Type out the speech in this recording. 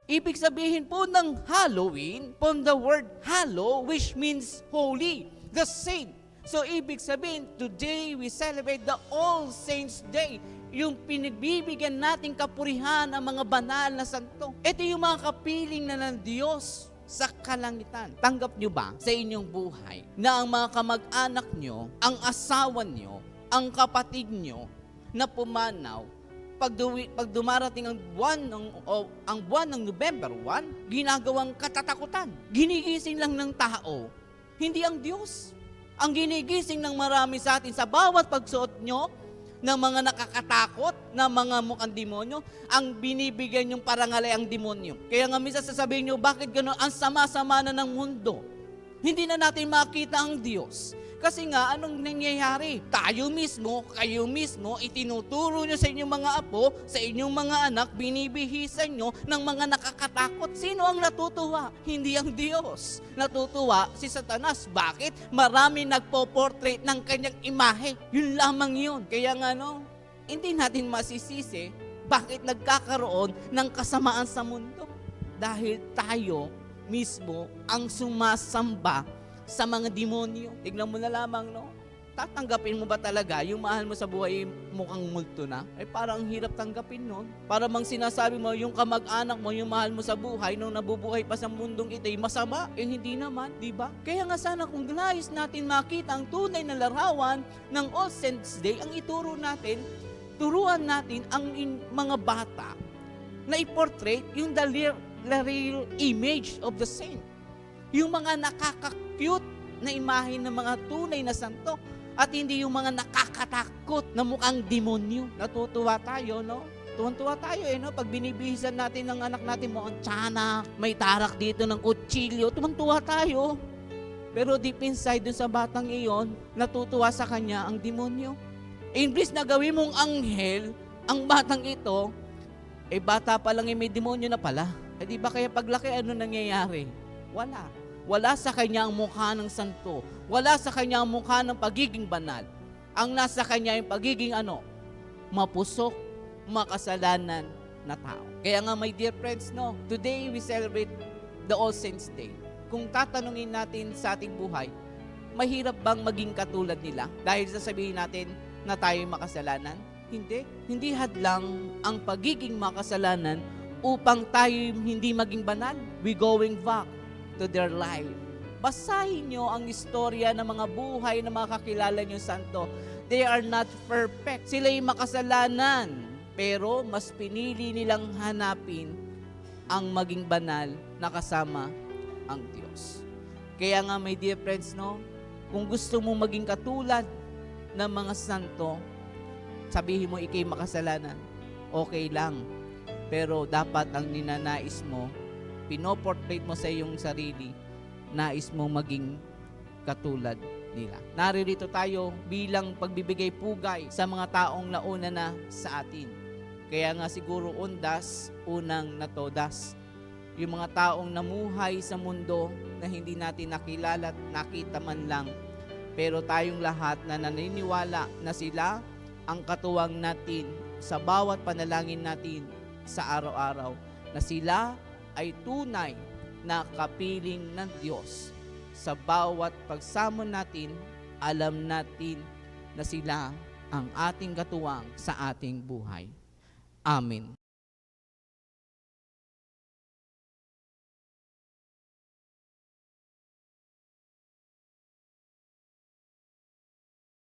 Ibig sabihin po ng Halloween, from the word hallow, which means holy, the saint. So ibig sabihin, today we celebrate the All Saints Day, yung pinagbibigyan nating kapurihan ang mga banal na santo. Ito yung mga kapiling na ng Diyos sa kalangitan. Tanggap nyo ba sa inyong buhay na ang mga kamag-anak nyo, ang asawa nyo, ang kapatid nyo na pumanaw, pag dumarating ang buwan ng November 1, ginagawang katatakutan. Ginigising lang ng tao, hindi ang Diyos. Ang ginigising ng marami sa atin sa bawat pagsuot nyo ng mga nakakatakot na mga mukhang demonyo, ang binibigyan yung parangal ay ang demonyo. Kaya nga minsan sasabihin nyo, bakit gano'n? Ang sama-sama na ng mundo. Hindi na natin makita ang Diyos. Kasi nga, anong nangyayari? Tayo mismo, kayo mismo, itinuturo nyo sa inyong mga apo, sa inyong mga anak, binibihisan nyo ng mga nakakatakot. Sino ang natutuwa? Hindi ang Diyos. Natutuwa si Satanas. Bakit? Marami nagpo-portrait ng kanyang imahe. Yun lamang yun. Kaya nga hindi natin masisisi bakit nagkakaroon ng kasamaan sa mundo. Dahil tayo mismo ang sumasamba sa mga demonyo. Tignan mo na lamang, tatanggapin mo ba talaga yung mahal mo sa buhay mukhang multo na? Parang ang hirap tanggapin nun. Para mang sinasabi mo, yung kamag-anak mo, yung mahal mo sa buhay, nung nabubuhay pa sa mundong ito, masama. Hindi naman, di ba? Kaya nga sana kung nais natin makita ang tunay na larawan ng All Saints Day, ang ituro natin, turuan natin ang mga bata na i-portrait yung the real image of the saint. Yung mga nakaka-cute na imahe ng mga tunay na santo at hindi yung mga nakakatakot na mukhang demonyo. Natutuwa tayo, Tuwan-tuwa tayo, pag binibihisan natin ng anak natin mo ang tiyanak, may tarak dito ng kutsilyo, tuwan-tuwa tayo. Pero deep inside dun sa batang iyon, natutuwa sa kanya ang demonyo. Imbis na gawin mong anghel, ang batang ito, bata pa lang may demonyo na pala. Di ba kaya paglaki, ano nangyayari? Wala. Wala sa kanya ang mukha ng santo. Wala sa kanya ang mukha ng pagiging banal. Ang nasa kanya yung pagiging mapusok, makasalanan na tao. Kaya nga, my dear friends, today we celebrate the All Saints Day. Kung tatanungin natin sa ating buhay, mahirap bang maging katulad nila? Dahil sasabihin natin na tayo makasalanan? Hindi. Hindi hadlang ang pagiging makasalanan upang tayo hindi maging banal. We going back to their life. Basahin nyo ang istorya ng mga buhay ng mga kakilala nyo santo. They are not perfect. Sila'y makasalanan. Pero mas pinili nilang hanapin ang maging banal na kasama ang Diyos. Kaya nga, my dear friends, kung gusto mo maging katulad ng mga santo, sabihin mo ikay makasalanan, okay lang. Pero dapat ang ninanais mo, pinoportrait mo sa iyong sarili, nais mong maging katulad nila. Naririto tayo bilang pagbibigay pugay sa mga taong nauna na sa atin. Kaya nga siguro unang natodas. Yung mga taong namuhay sa mundo na hindi natin nakilala at nakita man lang. Pero tayong lahat na naniniwala na sila ang katuwang natin sa bawat panalangin natin sa araw-araw, na sila ay tunay na kapiling ng Diyos. Sa bawat pagsamo natin, alam natin na sila ang ating katuwang sa ating buhay. Amen.